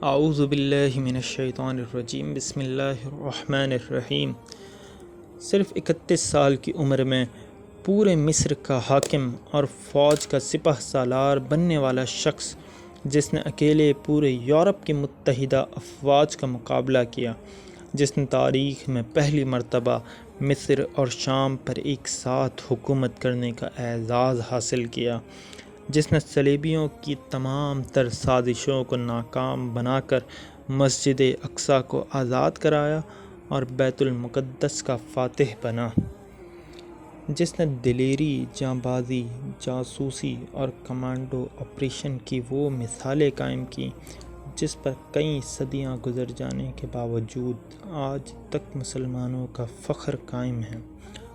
اعوذ باللہ من الشیطان الرجیم، بسم اللہ الرحمن الرحیم۔ صرف 31 سال کی عمر میں پورے مصر کا حاکم اور فوج کا سپہ سالار بننے والا شخص، جس نے اکیلے پورے یورپ کی متحدہ افواج کا مقابلہ کیا، جس نے تاریخ میں پہلی مرتبہ مصر اور شام پر ایک ساتھ حکومت کرنے کا اعزاز حاصل کیا، جس نے صلیبیوں کی تمام تر سازشوں کو ناکام بنا کر مسجد اقصیٰ کو آزاد کرایا اور بیت المقدس کا فاتح بنا، جس نے دلیری، جانبازی، جاسوسی اور کمانڈو آپریشن کی وہ مثالیں قائم کیں جس پر کئی صدیاں گزر جانے کے باوجود آج تک مسلمانوں کا فخر قائم ہے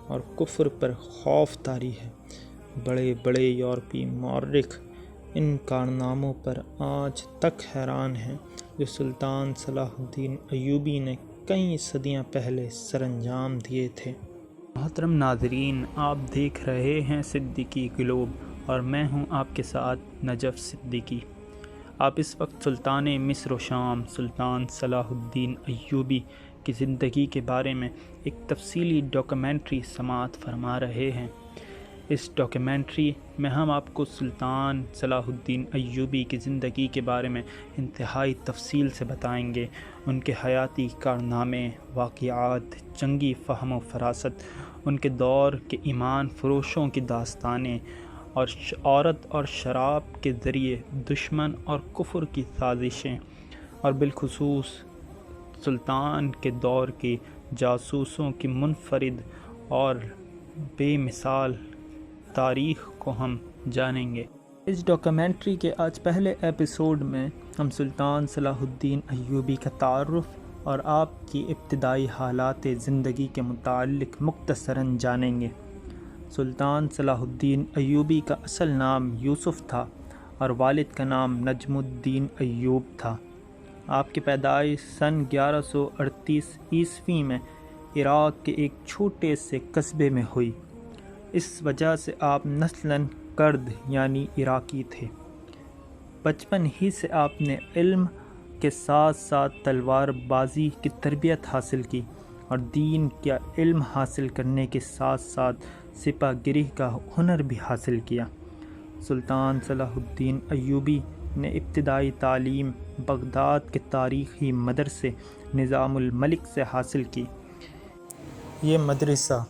اور کفر پر خوف طاری ہے۔ بڑے بڑے یورپی مورخ ان کارناموں پر آج تک حیران ہیں جو سلطان صلاح الدین ایوبی نے کئی صدیاں پہلے سر انجام دیے تھے۔ محترم ناظرین، آپ دیکھ رہے ہیں صدیقی گلوب اور میں ہوں آپ کے ساتھ نجف صدیقی۔ آپ اس وقت سلطان مصر و شام سلطان صلاح الدین ایوبی کی زندگی کے بارے میں ایک تفصیلی ڈاکیومنٹری سماعت فرما رہے ہیں۔ اس ڈاکیومنٹری میں ہم آپ کو سلطان صلاح الدین ایوبی کی زندگی کے بارے میں انتہائی تفصیل سے بتائیں گے۔ ان کے حیاتی کارنامے، واقعات، جنگی فہم و فراست، ان کے دور کے ایمان فروشوں کی داستانیں اور عورت اور شراب کے ذریعے دشمن اور کفر کی سازشیں، اور بالخصوص سلطان کے دور کی جاسوسوں کی منفرد اور بے مثال تاریخ کو ہم جانیں گے۔ اس ڈاکیومنٹری کے آج پہلے ایپیسوڈ میں ہم سلطان صلاح الدین ایوبی کا تعارف اور آپ کی ابتدائی حالات زندگی کے متعلق مختصراً جانیں گے۔ سلطان صلاح الدین ایوبی کا اصل نام یوسف تھا اور والد کا نام نجم الدین ایوب تھا۔ آپ کی پیدائش سن 1138 عیسوی میں عراق کے ایک چھوٹے سے قصبے میں ہوئی۔ اس وجہ سے آپ نسلاً کرد یعنی عراقی تھے۔ بچپن ہی سے آپ نے علم کے ساتھ ساتھ تلوار بازی کی تربیت حاصل کی اور دین کا علم حاصل کرنے کے ساتھ ساتھ سپہ گری کا ہنر بھی حاصل کیا۔ سلطان صلاح الدین ایوبی نے ابتدائی تعلیم بغداد کے تاریخی مدرسے نظام الملک سے حاصل کی۔ یہ مدرسہ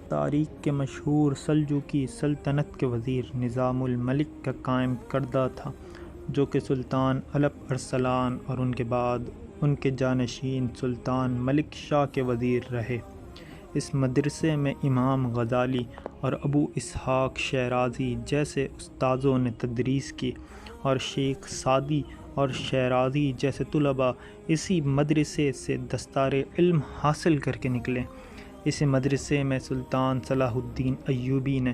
تاریخ کے مشہور سلجوقی سلطنت کے وزیر نظام الملک کا قائم کردہ تھا، جو کہ سلطان الپ ارسلان اور ان کے بعد ان کے جانشین سلطان ملک شاہ کے وزیر رہے۔ اس مدرسے میں امام غزالی اور ابو اسحاق شیرازی جیسے استاذوں نے تدریس کی اور شیخ سعدی اور شیرازی جیسے طلباء اسی مدرسے سے دستار علم حاصل کر کے نکلے۔ اس مدرسے میں سلطان صلاح الدین ایوبی نے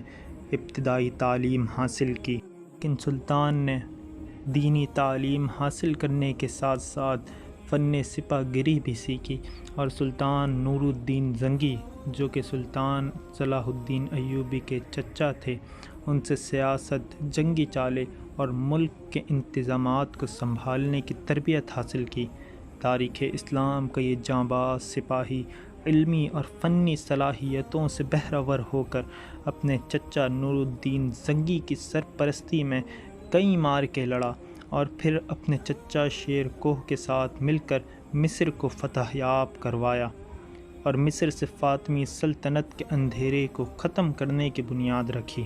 ابتدائی تعلیم حاصل کی، لیکن سلطان نے دینی تعلیم حاصل کرنے کے ساتھ ساتھ فن سپہ گری بھی سیکھی اور سلطان نور الدین زنگی، جو کہ سلطان صلاح الدین ایوبی کے چچا تھے، ان سے سیاست، جنگی چالیں اور ملک کے انتظامات کو سنبھالنے کی تربیت حاصل کی۔ تاریخ اسلام کا یہ جانباز سپاہی علمی اور فنی صلاحیتوں سے بہرہ ہو کر اپنے چچا نور الدین زنگی کی سرپرستی میں کئی معرکے لڑا اور پھر اپنے چچا شیر کوہ کے ساتھ مل کر مصر کو فتح یاب کروایا اور مصر سے فاطمی سلطنت کے اندھیرے کو ختم کرنے کی بنیاد رکھی۔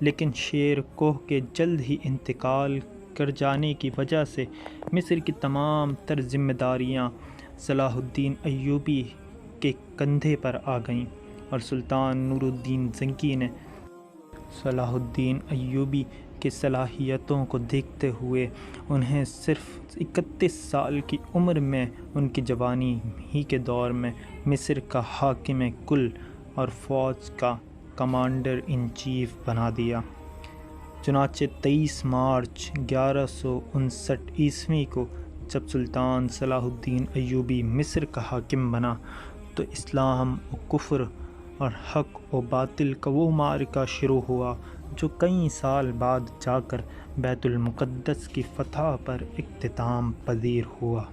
لیکن شیر کوہ کے جلد ہی انتقال کر جانے کی وجہ سے مصر کی تمام تر ذمہ داریاں صلاح الدین ایوبی کے کندھے پر آ گئیں اور سلطان نور الدین زنگی نے صلاح الدین ایوبی کی صلاحیتوں کو دیکھتے ہوئے انہیں صرف 31 سال کی عمر میں ان کی جوانی ہی کے دور میں مصر کا حاکم کل اور فوج کا کمانڈر ان چیف بنا دیا۔ چنانچہ 23 مارچ 1159 عیسوی کو جب سلطان صلاح الدین ایوبی مصر کا حاکم بنا تو اسلام و کفر اور حق و باطل کا وہ معرکہ شروع ہوا جو کئی سال بعد جا کر بیت المقدس کی فتح پر اختتام پذیر ہوا۔